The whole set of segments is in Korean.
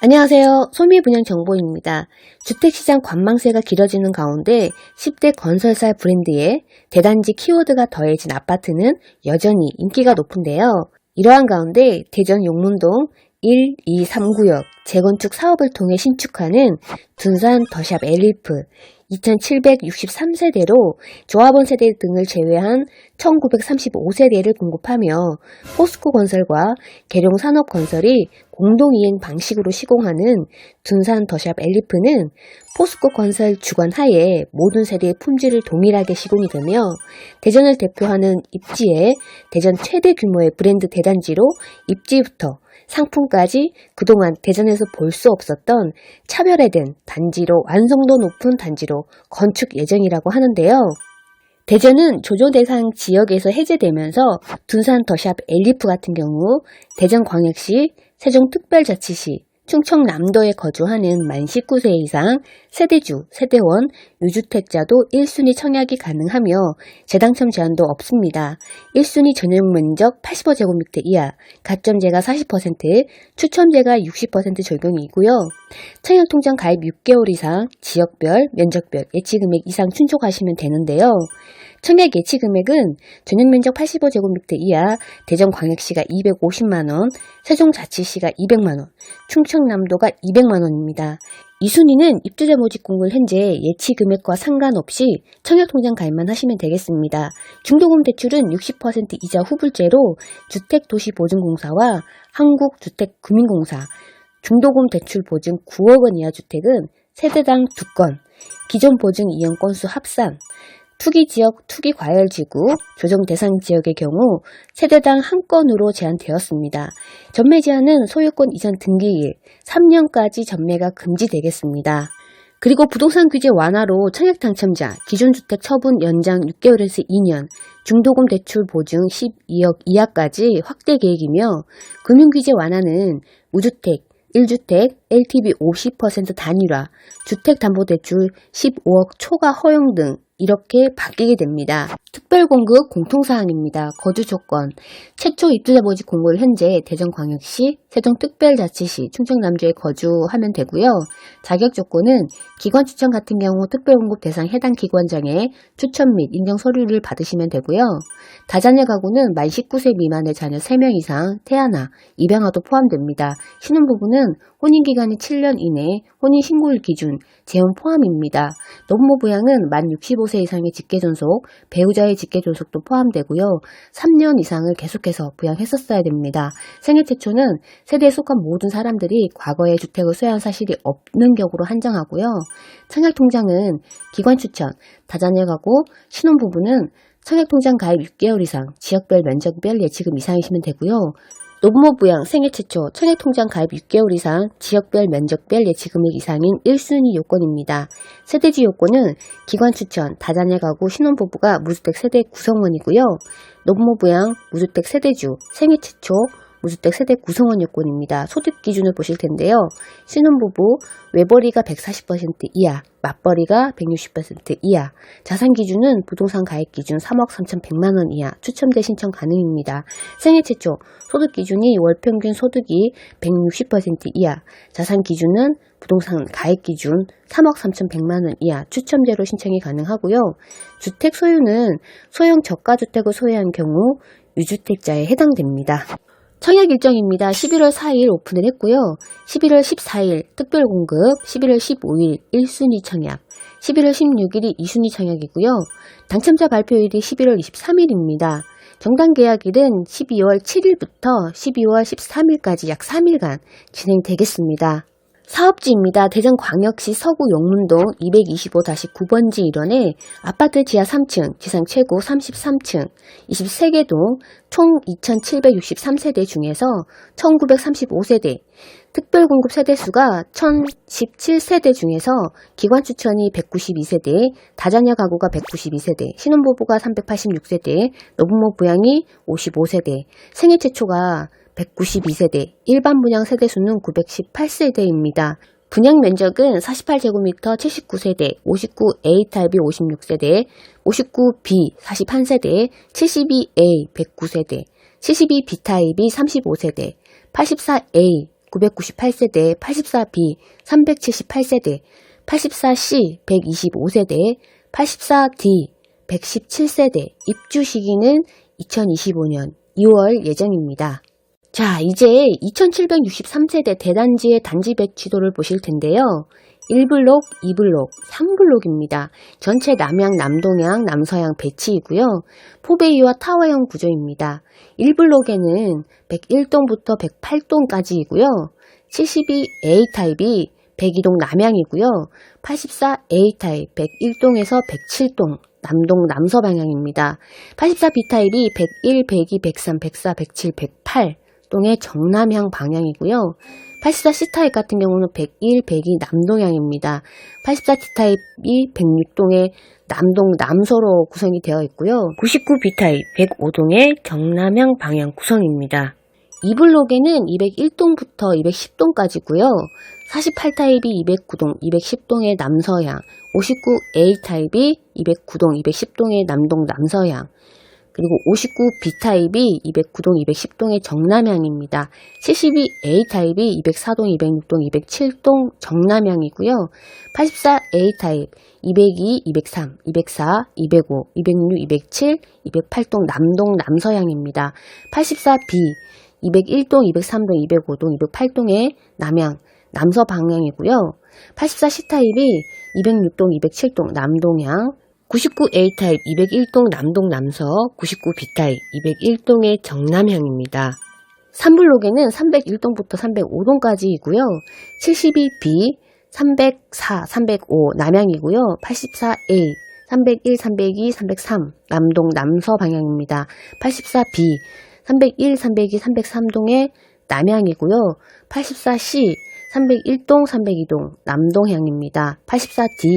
안녕하세요. 소미분양정보입니다. 주택시장 관망세가 길어지는 가운데 10대 건설사 브랜드에 대단지 키워드가 더해진 아파트는 여전히 인기가 높은데요. 이러한 가운데 대전 용문동 1, 2, 3구역 재건축 사업을 통해 신축하는 둔산 더샵 엘리프 2763세대로 조합원 세대 등을 제외한 1935세대를 공급하며 포스코 건설과 계룡산업건설이 공동이행 방식으로 시공하는 둔산 더샵 엘리프는 포스코 건설 주관 하에 모든 세대의 품질을 동일하게 시공이 되며 대전을 대표하는 입지에 대전 최대 규모의 브랜드 대단지로 입지부터 상품까지 그동안 대전에서 볼 수 없었던 차별화된 단지로 완성도 높은 단지로 건축 예정이라고 하는데요. 대전은 조정 대상 지역에서 해제되면서 둔산 더샵 엘리프 같은 경우 대전광역시, 세종특별자치시, 충청남도에 거주하는 만 19세 이상 세대주, 세대원, 유주택자도 1순위 청약이 가능하며 재당첨 제한도 없습니다. 1순위 전용 면적 85제곱미터 이하, 가점제가 40%, 추첨제가 60% 적용이고요. 청약통장 가입 6개월 이상, 지역별, 면적별, 예치금액 이상 충족하시면 되는데요. 청약 예치금액은 전용면적 85제곱미터 이하 대전광역시가 250만원, 세종자치시가 200만원, 충청남도가 200만원입니다. 이 순위는 입주자 모집 공고를 현재 예치금액과 상관없이 청약통장 가입만 하시면 되겠습니다. 중도금 대출은 60% 이자 후불제로 주택도시보증공사와 한국주택금융공사, 중도금 대출 보증 9억 원 이하 주택은 세대당 2건, 기존 보증 이용 건수 합산, 투기지역, 투기과열지구, 조정 대상 지역의 경우 세대당 한 건으로 제한되었습니다. 전매 제한은 소유권 이전 등기일 3년까지 전매가 금지되겠습니다. 그리고 부동산 규제 완화로 청약 당첨자, 기존주택 처분 연장 6개월에서 2년, 중도금 대출 보증 12억 이하까지 확대 계획이며 금융규제 완화는 무주택, 1주택, LTV 50% 단일화, 주택담보대출 15억 초과 허용 등 이렇게 바뀌게 됩니다. 특별공급 공통사항입니다. 거주조건, 최초 입주자 모집 공고를 현재 대전광역시, 세종특별자치시, 충청남도에 거주하면 되고요. 자격조건은 기관 추천 같은 경우 특별공급 대상 해당 기관장의 추천 및 인정 서류를 받으시면 되고요. 다자녀 가구는 만 19세 미만의 자녀 3명 이상, 태아나, 입양아도 포함됩니다. 신혼부부는 혼인기간이 7년 이내, 혼인신고일 기준, 재혼 포함입니다. 노부모 부양은 만 65세 이상의 직계존속, 배우자의 직계존속도 포함되고요. 3년 이상을 계속해서 부양했었어야 됩니다. 생애 최초는 세대에 속한 모든 사람들이 과거에 주택을 소유한 사실이 없는 경우로 한정하고요. 청약통장은 기관 추천, 다자녀 가구, 신혼부부는 청약통장 가입 6개월 이상, 지역별 면적별 예치금 이상이시면 되고요. 노부모 부양 생애 최초 청약통장 가입 6개월 이상 지역별 면적별 예치금액 이상인 1순위 요건입니다. 세대주 요건은 기관 추천, 다자녀 가구, 신혼부부가 무주택 세대 구성원이고요. 노부모 부양, 무주택 세대주, 생애 최초, 무주택 세대 구성원 요건입니다. 소득 기준을 보실 텐데요. 신혼부부 외벌이가 140% 이하, 맞벌이가 160% 이하, 자산 기준은 부동산 가입 기준 3억 3,100만원 이하, 추첨제 신청 가능입니다. 생애 최초 소득 기준이 월 평균 소득이 160% 이하, 자산 기준은 부동산 가입 기준 3억 3,100만원 이하, 추첨제로 신청이 가능하고요. 주택 소유는 소형 저가주택을 소유한 경우 유주택자에 해당됩니다. 청약 일정입니다. 11월 4일 오픈을 했고요. 11월 14일 특별공급, 11월 15일 1순위 청약, 11월 16일이 2순위 청약이고요. 당첨자 발표일이 11월 23일입니다. 정당 계약일은 12월 7일부터 12월 13일까지 약 3일간 진행되겠습니다. 사업지입니다. 대전광역시 서구 용문동 225-9번지 일원에 아파트 지하 3층, 지상 최고 33층, 23개 동 총 2,763세대 중에서 1,935세대, 특별공급 세대수가 1,017세대 중에서 기관 추천이 192세대, 다자녀 가구가 192세대, 신혼부부가 386세대, 노부모 부양이 55세대, 생애 최초가 192세대, 일반 분양 세대수는 918세대입니다. 분양 면적은 48제곱미터 79세대, 59A 타입이 56세대, 59B 41세대, 72A 109세대, 72B 타입이 35세대, 84A 998세대, 84B 378세대, 84C 125세대, 84D 117세대, 입주 시기는 2025년 2월 예정입니다. 자, 이제 2763세대 대단지의 단지 배치도를 보실 텐데요. 1블록, 2블록, 3블록입니다. 전체 남향, 남동향, 남서향 배치이고요. 포베이와 타워형 구조입니다. 1블록에는 101동부터 108동까지이고요. 72A 타입이 102동 남향이고요. 84A 타입 101동에서 107동 남동 남서 방향입니다. 84B 타입이 101, 102, 103, 104, 107, 108동의 정남향 방향이고요. 84C 타입 같은 경우는 101, 102 남동향입니다. 84D 타입이 106동의 남동 남서로 구성이 되어 있고요. 99B 타입 105동의 정남향 방향 구성입니다. 2블록에는 201동부터 210동까지고요. 48 타입이 209동, 210동의 남서향, 59A 타입이 209동, 210동의 남동 남서향, 그리고 59B 타입이 209동, 210동의 정남향입니다. 72A 타입이 204동, 206동, 207동 정남향이고요. 84A 타입 202, 203, 204, 205, 206, 207, 208동 남동 남서향입니다. 84B 201동, 203동, 205동, 208동의 남향, 남서 방향이고요. 84C 타입이 206동, 207동 남동향, 99A 타입 201동 남동 남서, 99B 타입 201동의 정남향입니다. 3블록에는 301동부터 305동까지이고요. 72B 304, 305 남향이고요. 84A 301, 302, 303 남동 남서 방향입니다. 84B 301, 302, 303동의 남향이고요. 84C 301동, 302동 남동향입니다. 84D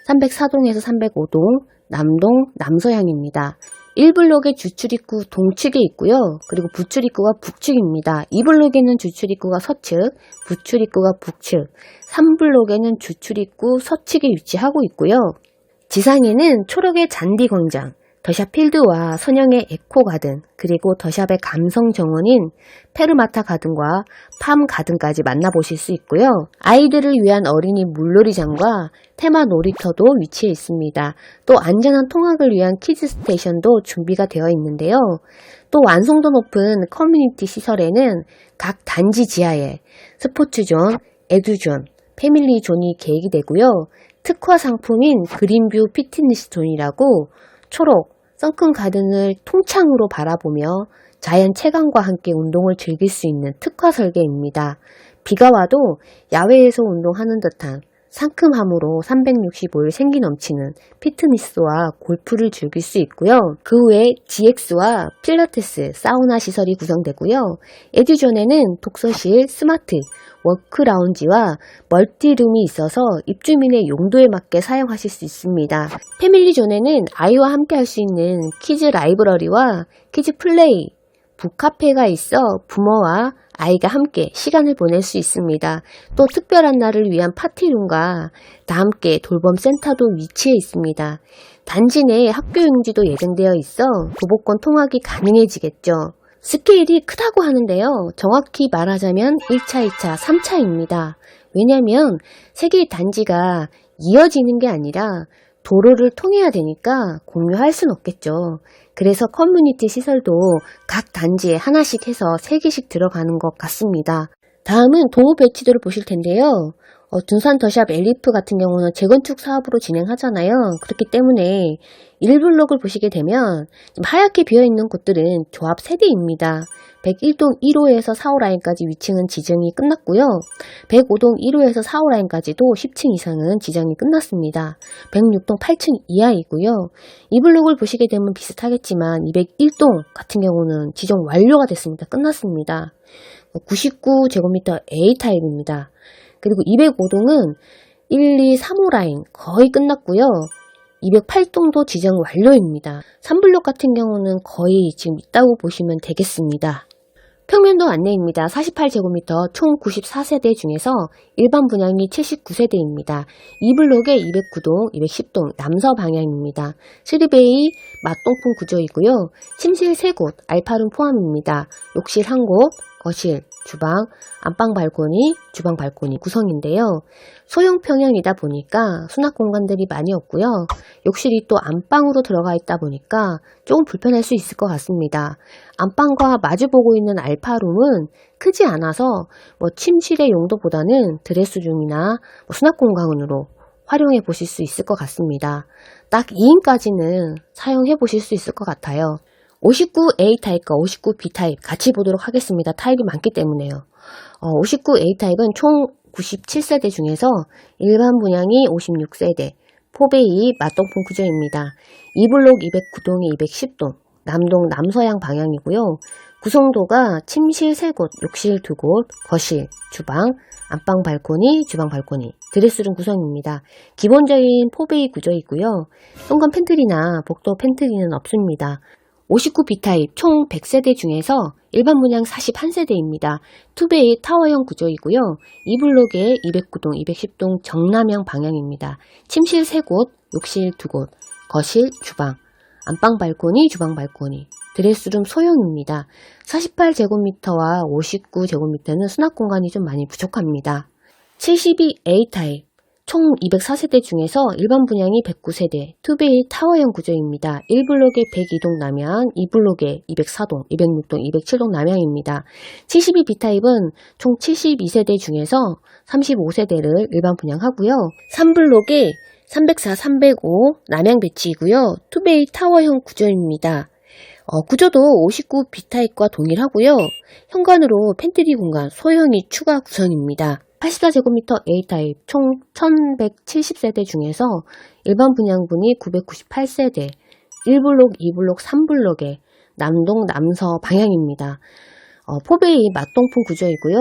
304동에서 305동 남동 남서향입니다. 1블록의 주출입구 동측에 있고요. 그리고 부출입구가 북측입니다. 2블록에는 주출입구가 서측, 부출입구가 북측, 3블록에는 주출입구 서측에 위치하고 있고요. 지상에는 초록의 잔디광장, 더샵 필드와 선형의 에코 가든, 그리고 더샵의 감성 정원인 페르마타 가든과 팜 가든까지 만나보실 수 있고요. 아이들을 위한 어린이 물놀이장과 테마 놀이터도 위치해 있습니다. 또 안전한 통학을 위한 키즈 스테이션도 준비가 되어 있는데요. 또 완성도 높은 커뮤니티 시설에는 각 단지 지하에 스포츠존, 에듀존, 패밀리존이 계획이 되고요. 특화 상품인 그린뷰 피트니스 존이라고 초록, 선큰 가든을 통창으로 바라보며 자연 채광과 함께 운동을 즐길 수 있는 특화 설계입니다. 비가 와도 야외에서 운동하는 듯한 상큼함으로 365일 생기 넘치는 피트니스와 골프를 즐길 수 있고요. 그 외에 GX와 필라테스, 사우나 시설이 구성되고요. 에듀존에는 독서실, 스마트, 워크 라운지와 멀티룸이 있어서 입주민의 용도에 맞게 사용하실 수 있습니다. 패밀리존에는 아이와 함께 할 수 있는 키즈 라이브러리와 키즈 플레이, 북카페가 있어 부모와 아이가 함께 시간을 보낼 수 있습니다. 또 특별한 날을 위한 파티룸과 다 함께 돌봄 센터도 위치해 있습니다. 단지 내에 학교 용지도 예정되어 있어 도보권 통학이 가능해지겠죠. 스케일이 크다고 하는데요. 정확히 말하자면 1차, 2차, 3차입니다. 왜냐하면 세 개의 단지가 이어지는 게 아니라 도로를 통해야 되니까 공유할 순 없겠죠. 그래서 커뮤니티 시설도 각 단지에 하나씩 해서 3개씩 들어가는 것 같습니다. 다음은 도로 배치도를 보실 텐데요. 둔산 더샵 엘리프 같은 경우는 재건축 사업으로 진행하잖아요. 그렇기 때문에 1블록을 보시게 되면 지금 하얗게 비어있는 곳들은 조합 세대입니다. 101동 1호에서 4호 라인까지 위층은 지정이 끝났고요. 105동 1호에서 4호 라인까지도 10층 이상은 지정이 끝났습니다. 106동 8층 이하이고요. 2블록을 보시게 되면 비슷하겠지만 201동 같은 경우는 지정 완료가 됐습니다. 끝났습니다. 99제곱미터 A 타입입니다. 그리고 205동은 1, 2, 3호 라인 거의 끝났고요. 208동도 지정 완료입니다. 3블록 같은 경우는 거의 지금 있다고 보시면 되겠습니다. 평면도 안내입니다. 48제곱미터 총 94세대 중에서 일반 분양이 79세대입니다. 2블록에 209동, 210동 남서 방향입니다. 3베이 맞동풍 구조이고요. 침실 3곳, 알파룸 포함입니다. 욕실 1곳, 거실, 주방, 안방 발코니, 주방 발코니 구성인데요. 소형 평형이다 보니까 수납 공간들이 많이 없고요. 욕실이 또 안방으로 들어가 있다 보니까 조금 불편할 수 있을 것 같습니다. 안방과 마주보고 있는 알파룸은 크지 않아서 침실의 용도보다는 드레스룸이나 수납 공간으로 활용해 보실 수 있을 것 같습니다. 딱 2인까지는 사용해 보실 수 있을 것 같아요. 59A 타입과 59B 타입 같이 보도록 하겠습니다. 타입이 많기 때문에요. 59A 타입은 총 97세대 중에서 일반 분양이 56세대, 포베이 맞동풍 구조입니다. 2블록 209동에 210동, 남동 남서양 방향이고요. 구성도가 침실 3곳, 욕실 2곳, 거실, 주방, 안방 발코니, 주방 발코니, 드레스룸 구성입니다. 기본적인 포베이 구조이고요. 현관 팬트리나 복도 팬트리는 없습니다. 59B 타입 총 100세대 중에서 일반 분양 41세대입니다. 투베이 타워형 구조이고요. 2블록에 209동, 210동 정남향 방향입니다. 침실 3곳, 욕실 2곳, 거실, 주방, 안방 발코니, 주방 발코니, 드레스룸 소형입니다. 48제곱미터와 59제곱미터는 수납 공간이 좀 많이 부족합니다. 72A 타입 총 204세대 중에서 일반 분양이 109세대, 투베이 타워형 구조입니다. 1블록에 102동 남향, 2블록에 204동, 206동, 207동 남향입니다. 72B 타입은 총 72세대 중에서 35세대를 일반 분양하고요. 3블록에 304, 305 남향 배치이고요. 투베이 타워형 구조입니다. 구조도 59B 타입과 동일하고요. 현관으로 팬트리 공간 소형이 추가 구성입니다. 84제곱미터 A 타입 총 1170세대 중에서 일반 분양분이 998세대, 1블록, 2블록, 3블록의 남동, 남서 방향입니다. 포베이 맞동풍 구조이고요.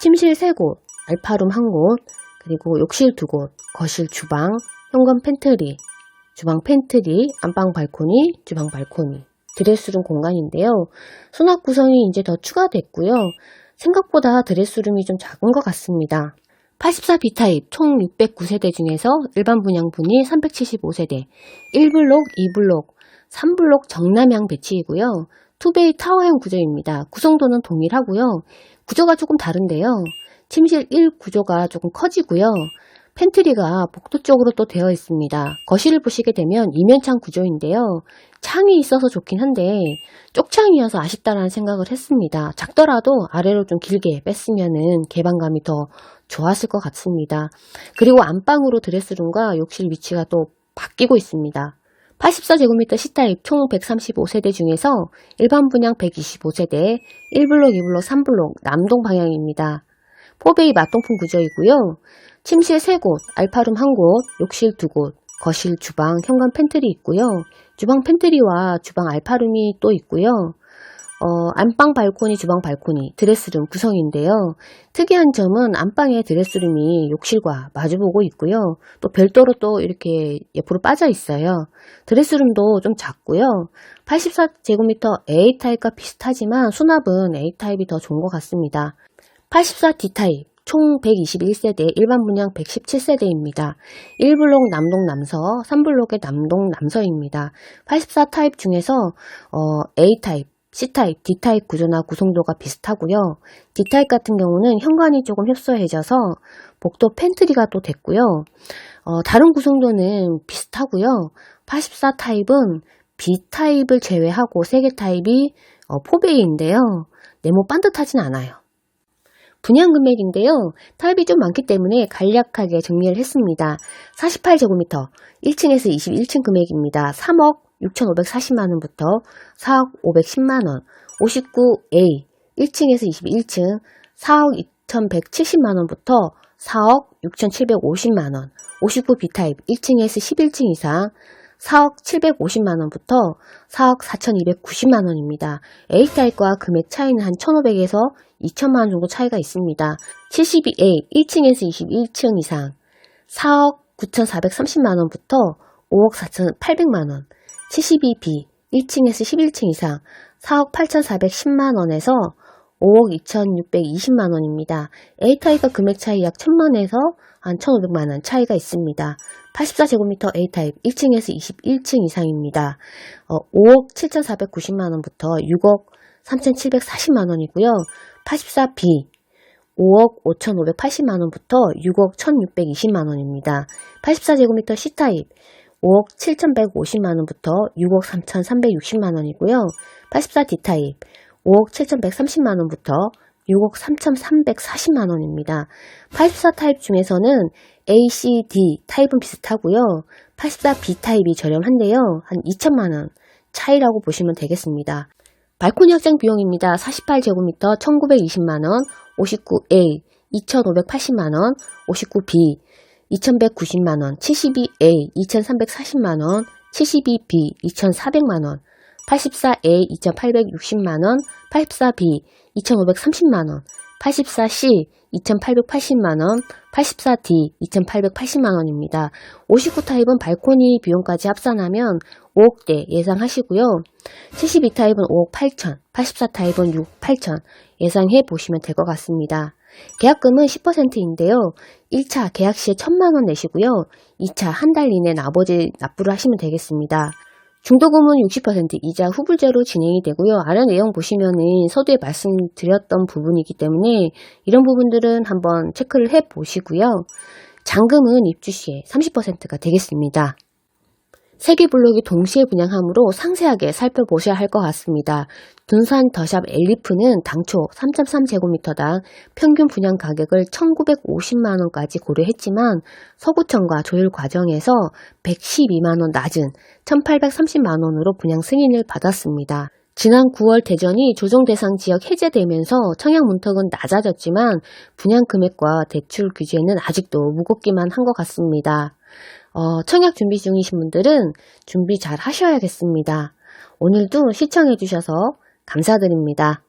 침실 3곳, 알파룸 1곳, 그리고 욕실 2곳, 거실, 주방, 현관 팬트리, 주방 팬트리, 안방 발코니, 주방 발코니, 드레스룸 공간인데요. 수납 구성이 이제 더 추가됐고요. 생각보다 드레스룸이 좀 작은 것 같습니다. 84B 타입 총 609세대 중에서 일반 분양분이 375세대, 1블록, 2블록, 3블록 정남향 배치이고요. 투베이 타워형 구조입니다. 구성도는 동일하고요. 구조가 조금 다른데요. 침실 1 구조가 조금 커지고요. 팬트리가 복도 쪽으로 또 되어 있습니다. 거실을 보시게 되면 이면창 구조인데요. 창이 있어서 좋긴 한데 쪽창이어서 아쉽다라는 생각을 했습니다. 작더라도 아래로 좀 길게 뺐으면은 개방감이 더 좋았을 것 같습니다. 그리고 안방으로 드레스룸과 욕실 위치가 또 바뀌고 있습니다. 84제곱미터 C타입 총 135세대 중에서 일반 분양 125세대, 1블록, 2블록, 3블록 남동 방향입니다. 포베이 맞동풍 구조이고요. 침실 3곳, 알파룸 1곳, 욕실 2곳, 거실, 주방, 현관 팬트리 있고요. 주방 팬트리와 주방 알파룸이 또 있고요. 안방 발코니, 주방 발코니, 드레스룸 구성인데요. 특이한 점은 안방에 드레스룸이 욕실과 마주보고 있고요. 또 별도로 또 이렇게 옆으로 빠져 있어요. 드레스룸도 좀 작고요. 84제곱미터 A타입과 비슷하지만 수납은 A타입이 더 좋은 것 같습니다. 84D 타입 총 121세대, 일반 분양 117세대입니다. 1블록 남동 남서, 3블록의 남동 남서입니다. 84 타입 중에서 A타입, C타입, D타입 구조나 구성도가 비슷하고요. D타입 같은 경우는 현관이 조금 협소해져서 복도 팬트리가 또 됐고요. 다른 구성도는 비슷하고요. 84 타입은 B타입을 제외하고 3개 타입이 포베이인데요. 네모 반듯하진 않아요. 분양 금액인데요. 타입이 좀 많기 때문에 간략하게 정리를 했습니다. 48제곱미터 1층에서 21층 금액입니다. 3억 6,540만원부터 4억 510만원, 59A 1층에서 21층 4억 2,170만원부터 4억 6,750만원, 59B 타입 1층에서 11층 이상 4억 750만원부터 4억 4,290만원입니다. A타입과 금액 차이는 한 1,500에서 2천만원 정도 차이가 있습니다. 72A 1층에서 21층 이상 4억 9,430만원부터 5억 4,800만원, 72B 1층에서 11층 이상 4억 8,410만원에서 5억 2,620만원입니다. A타입과 금액 차이 약 1,000만원에서 한 1,500만원 차이가 있습니다. 84제곱미터 A타입 1층에서 21층 이상입니다. 5억 7,490만원부터 6억 3,740만원이고요. 84B 5억 5,580만원부터 6억 1,620만원입니다. 84제곱미터 C타입 5억 7,150만원부터 6억 3,360만원이고요. 84D타입 5억 7,130만원부터 6억 3,340만원입니다. 84타입 중에서는 A, C, D 타입은 비슷하고요. 84B 타입이 저렴한데요. 한 2천만원 차이라고 보시면 되겠습니다. 발코니 확장 비용입니다. 48제곱미터 1,920만원, 59A 2,580만원, 59B 2,190만원, 72A 2,340만원, 72B 2,400만원, 84A 2,860만원, 84B 2,530만원, 84C 2,880만원, 84D 2,880만원입니다. 59타입은 발코니 비용까지 합산하면 5억대 예상하시고요. 72타입은 5억 8천, 84타입은 6억 8천 예상해 보시면 될 것 같습니다. 계약금은 10%인데요. 1차 계약 시에 1,000만원 내시고요. 2차 한 달 이내 나머지 납부를 하시면 되겠습니다. 중도금은 60% 이자 후불제로 진행이 되고요. 아래 내용 보시면은 서두에 말씀드렸던 부분이기 때문에 이런 부분들은 한번 체크를 해 보시고요. 잔금은 입주 시에 30%가 되겠습니다. 3개 블록이 동시에 분양하므로 상세하게 살펴보셔야 할 것 같습니다. 둔산 더샵 엘리프는 당초 3.3제곱미터당 평균 분양 가격을 1,950만원까지 고려했지만 서구청과 조율 과정에서 112만원 낮은 1,830만원으로 분양 승인을 받았습니다. 지난 9월 대전이 조정 대상 지역 해제되면서 청약 문턱은 낮아졌지만 분양 금액과 대출 규제는 아직도 무겁기만 한 것 같습니다. 청약 준비 중이신 분들은 준비 잘 하셔야겠습니다. 오늘도 시청해 주셔서 감사드립니다.